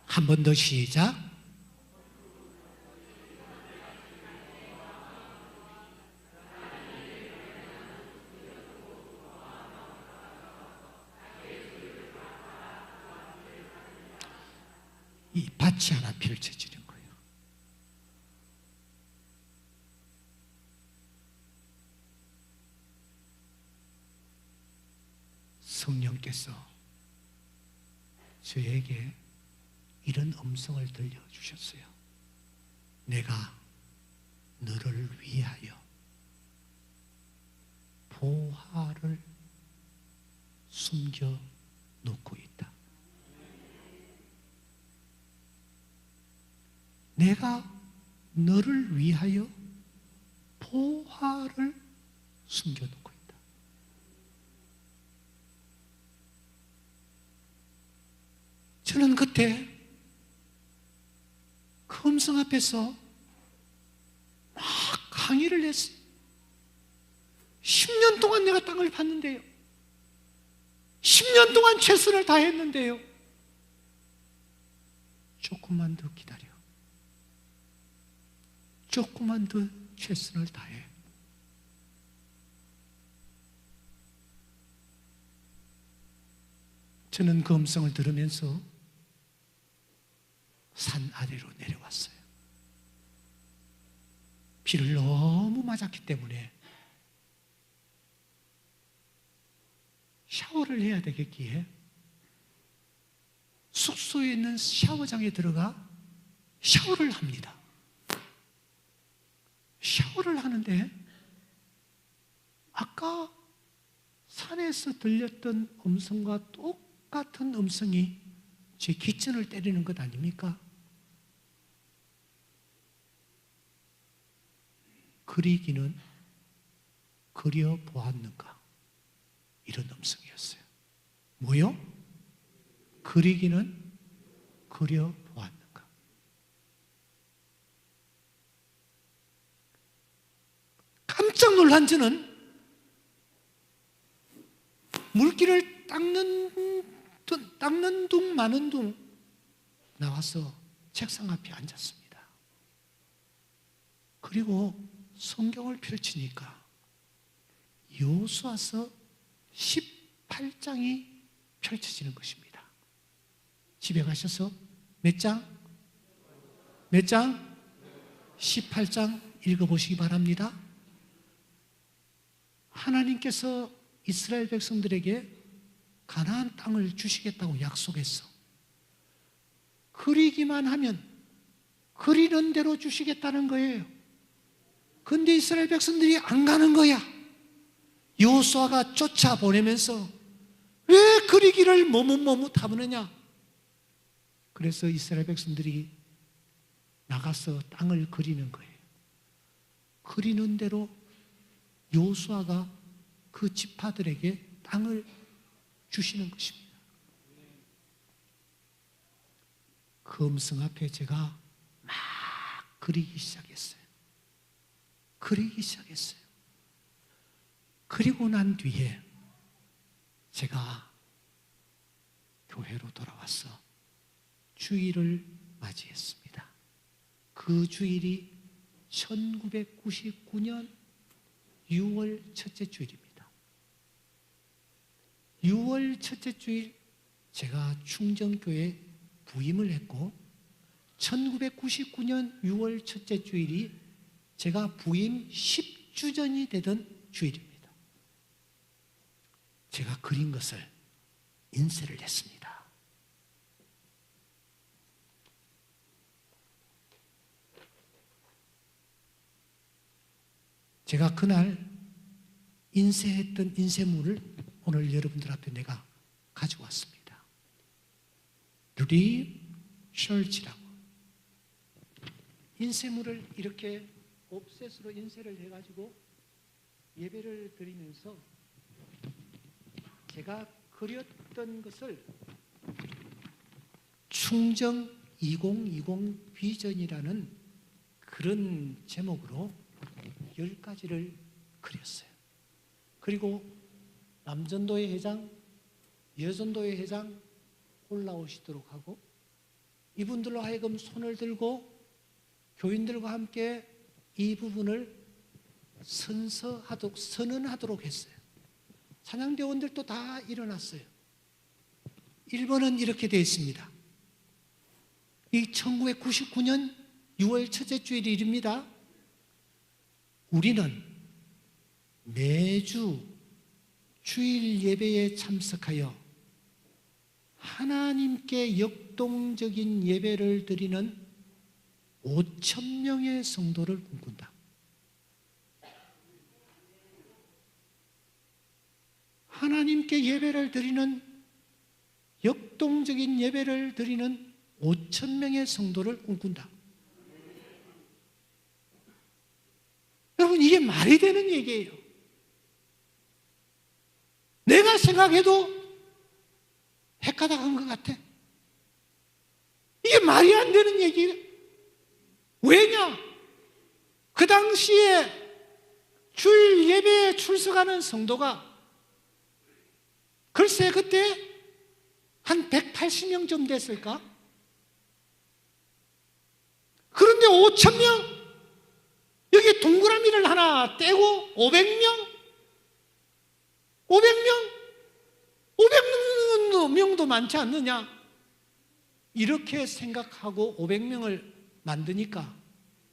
한 번 더 시작. 이 밭이 하나 펼쳐지는 거예요. 성령께서 저에게 이런 음성을 들려주셨어요. 내가 너를 위하여 보화를 숨겨 놓고 있다. 내가 너를 위하여 보화를 숨겨 놓고 있다. 저는 그때 그 음성 앞에서 막 강의를 했어요. 10년 동안 내가 땅을 봤는데요. 10년 동안 최선을 다했는데요. 조금만 더 기다려. 조금만 더 최선을 다해. 저는 그 음성을 들으면서 산 아래로 내려왔어요. 비를 너무 맞았기 때문에 샤워를 해야 되겠기에 숙소에 있는 샤워장에 들어가 샤워를 합니다. 샤워를 하는데 아까 산에서 들렸던 음성과 똑같은 음성이 제 귓전을 때리는 것 아닙니까? 그리기는 그려보았는가? 이런 음성이었어요. 뭐요? 그리기는 그려보았는가? 깜짝 놀란 저는 물기를 닦는 둥 마는 둥 나와서 책상 앞에 앉았습니다. 그리고 성경을 펼치니까 여호수아서 18장이 펼쳐지는 것입니다. 집에 가셔서 몇 장? 몇 장? 18장 읽어보시기 바랍니다. 하나님께서 이스라엘 백성들에게 가나안 땅을 주시겠다고 약속했어. 그리기만 하면 그리는 대로 주시겠다는 거예요. 근데 이스라엘 백성들이 안 가는 거야. 여호수아가 쫓아보내면서 왜 그리기를 머뭇머뭇하느냐. 그래서 이스라엘 백성들이 나가서 땅을 그리는 거예요. 그리는 대로 여호수아가 그 지파들에게 땅을 주시는 것입니다. 그 음성 앞에 제가 막 그리기 시작했어요. 그리기 시작했어요. 그리고 난 뒤에 제가 교회로 돌아와서 주일을 맞이했습니다. 그 주일이 1999년 6월 첫째 주일입니다. 6월 첫째 주일 제가 충정교회 부임을 했고 1999년 6월 첫째 주일이 제가 부임 10주년이 되던 주일입니다. 제가 그린 것을 인쇄를 했습니다. 제가 그날 인쇄했던 인쇄물을 오늘 여러분들 앞에 내가 가지고 왔습니다. 리브 철치라고 인쇄물을 이렇게 옵셋으로 인쇄를 해가지고 예배를 드리면서 제가 그렸던 것을 충정 2020 비전이라는 그런 제목으로 10가지를 그렸어요. 그리고 남전도회 회장, 여전도회 회장 올라오시도록 하고 이분들로 하여금 손을 들고 교인들과 함께 이 부분을 선언하도록 했어요. 찬양대원들도 다 일어났어요. 1번은 이렇게 되어 있습니다. 이 1999년 6월 첫째 주일 일입니다. 우리는 매주 주일 예배에 참석하여 하나님께 역동적인 예배를 드리는 5,000명의 성도를 꿈꾼다. 하나님께 예배를 드리는, 역동적인 예배를 드리는 5천 명의 성도를 꿈꾼다. 여러분, 이게 말이 되는 얘기예요. 내가 생각해도 헷가닥한 것 같아. 이게 말이 안 되는 얘기예요. 왜냐? 그 당시에 주일 예배에 출석하는 성도가 글쎄 그때 한 180명 좀 됐을까? 그런데 5,000명, 여기 동그라미를 하나 떼고 500명? 500명도 많지 않느냐? 이렇게 생각하고 500명을 만드니까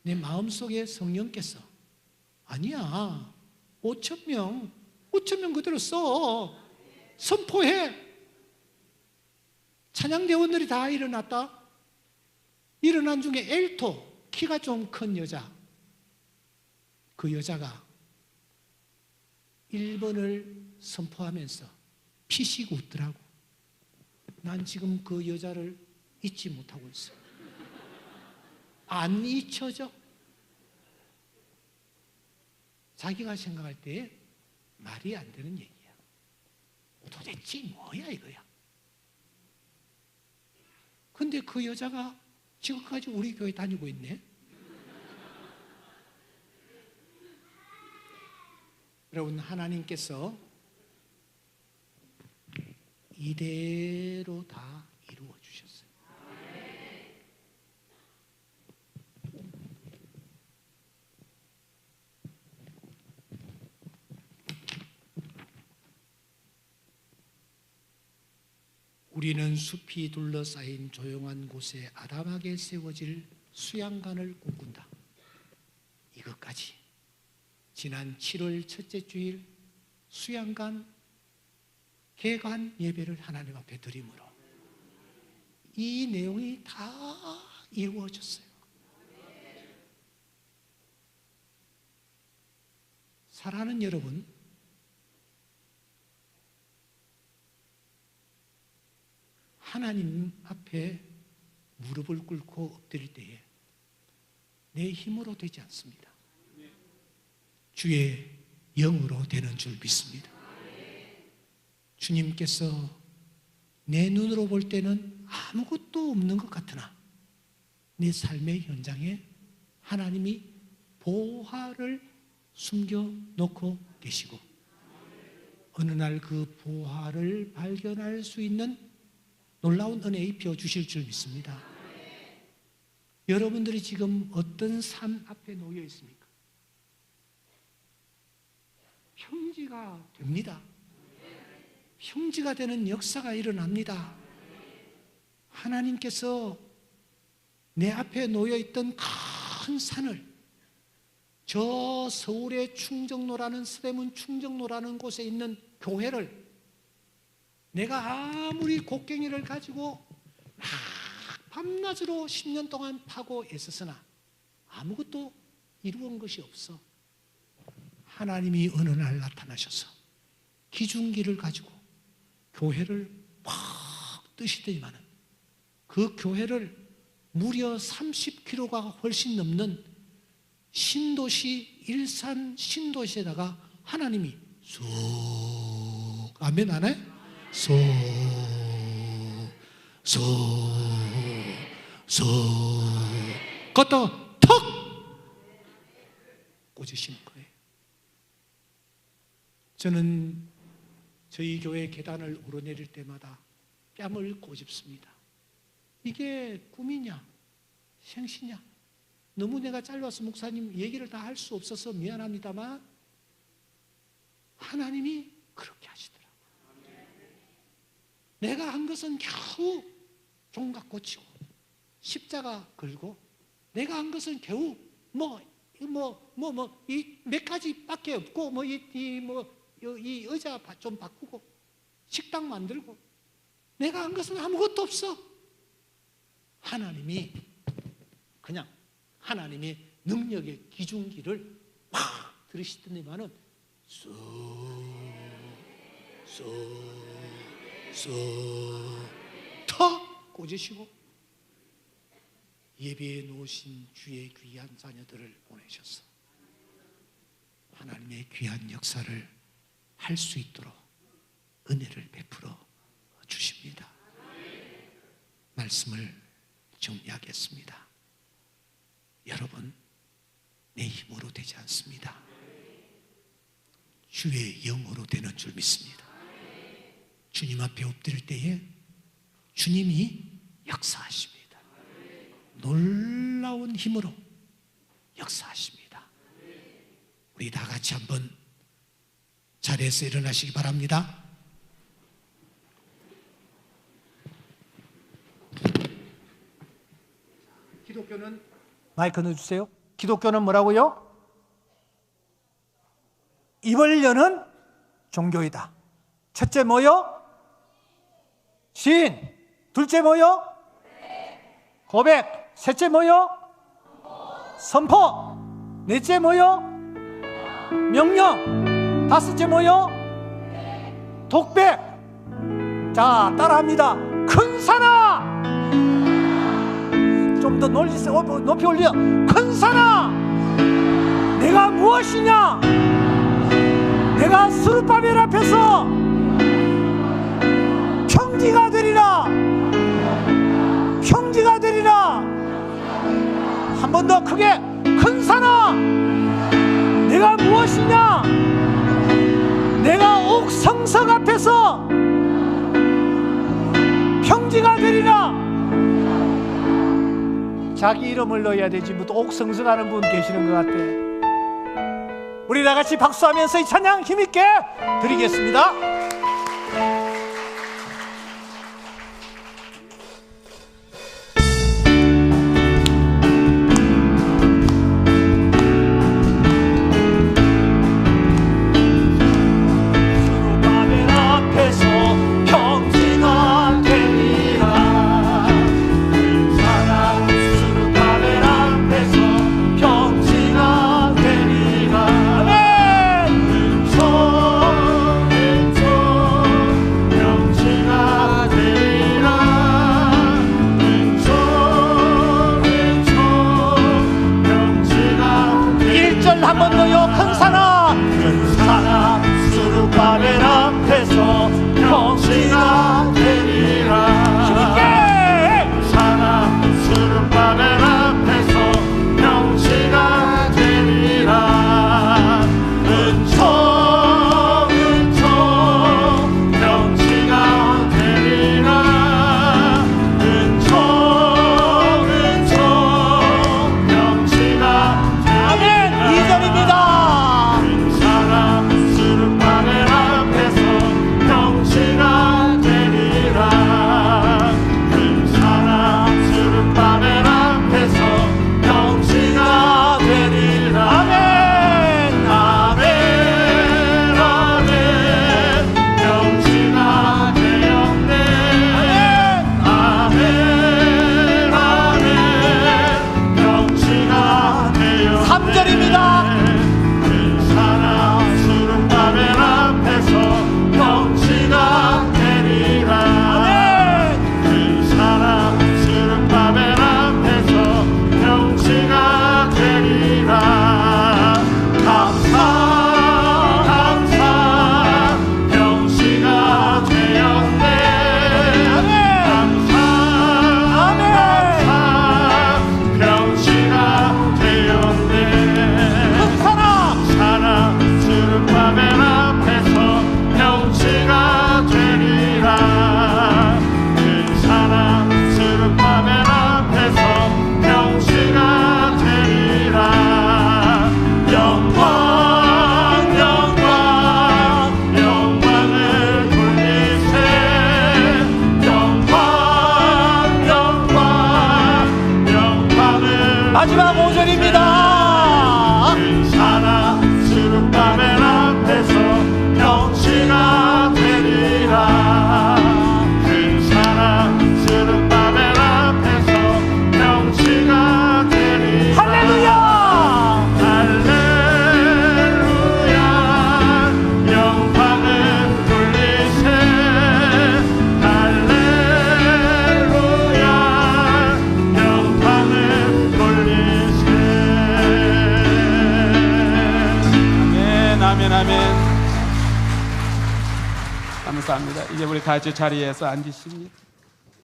내 마음속에 성령께서 아니야, 5,000명 그대로 써, 선포해. 찬양대원들이 다 일어났다. 일어난 중에 엘토, 키가 좀 큰 여자, 그 여자가 1번을 선포하면서 피식 웃더라고. 난 지금 그 여자를 잊지 못하고 있어. 안 잊혀져. 자기가 생각할 때 말이 안 되는 얘기야. 도대체 뭐야 이거야. 근데 그 여자가 지금까지 우리 교회 다니고 있네. 여러분, 하나님께서 이대로 다 이루어 주셨어요. 우리는 숲이 둘러싸인 조용한 곳에 아담하게 세워질 수양관을 꿈꾼다. 이것까지 지난 7월 첫째 주일 수양관 개관 예배를 하나님 앞에 드림으로 이 내용이 다 이루어졌어요. 사랑하는 여러분, 하나님 앞에 무릎을 꿇고 엎드릴 때에 내 힘으로 되지 않습니다. 주의 영으로 되는 줄 믿습니다. 주님께서 내 눈으로 볼 때는 아무것도 없는 것 같으나 내 삶의 현장에 하나님이 보화를 숨겨놓고 계시고 어느 날 그 보화를 발견할 수 있는 놀라운 은혜 입혀 주실 줄 믿습니다. 여러분들이 지금 어떤 삶 앞에 놓여 있습니까? 평지가 됩니다. 평지가 되는 역사가 일어납니다. 하나님께서 내 앞에 놓여 있던 큰 산을, 저 서울의 충정로라는, 서대문 충정로라는 곳에 있는 교회를 내가 아무리 곡괭이를 가지고 막 밤낮으로 10년 동안 파고 애썼으나 아무것도 이루은 것이 없어. 하나님이 어느 날 나타나셔서 기중기를 가지고 교회를 막 뜨시더니만은 그 교회를 무려 30km가 훨씬 넘는 신도시, 일산 신도시에다가 하나님이 쏙, 아멘 안 해? 쏙 걷다 턱 꽂으시는 거예요. 저는 저희 교회 계단을 오르내릴 때마다 뺨을 꼬집습니다. 이게 꿈이냐 생시냐. 너무 내가 짧아서 목사님 얘기를 다 할 수 없어서 미안합니다만 하나님이 그렇게 하시더라고요. 내가 한 것은 겨우 종각 고치고 십자가 걸고, 내가 한 것은 겨우 이 몇 가지밖에 없고 이 의자 좀 바꾸고 식당 만들고, 내가 한 것은 아무것도 없어. 하나님이 그냥 하나님의 능력의 기중기를 막 들으시더니만은 쑥 턱 꽂으시고 예배해 놓으신 주의 귀한 자녀들을 보내셔서 하나님의 귀한 역사를 할 수 있도록 은혜를 베풀어 주십니다. 말씀을 정리하겠습니다. 여러분, 내 힘으로 되지 않습니다. 주의 영으로 되는 줄 믿습니다. 주님 앞에 엎드릴 때에 주님이 역사하십니다. 놀라운 힘으로 역사하십니다. 우리 다 같이 한번 자리에서 일어나시기 바랍니다. 기독교는 마이크 넣어주세요. 기독교는 뭐라고요? 입을 여는 종교이다. 첫째 뭐요? 시인. 둘째 뭐요? 고백. 셋째 뭐요? 선포. 넷째 뭐요? 명령. 다섯째 뭐요? 독백. 자, 따라합니다. 큰 산아, 좀 더 높이 올려. 큰 산아, 내가 무엇이냐? 내가 스룹바벨 앞에서 평지가 되리라. 평지가 되리라. 한 번 더 크게. 큰 산아, 내가 무엇이냐? 내가 옥성석 앞에서 평지가 되리라. 자기 이름을 넣어야 되지 뭐 또 옥성석하는 분 계시는 것 같아. 우리 다 같이 박수하면서 이 찬양 힘있게 드리겠습니다. 아멘, 아멘. 감사합니다. 이제 우리 다 같이 자리에서 앉으십니다.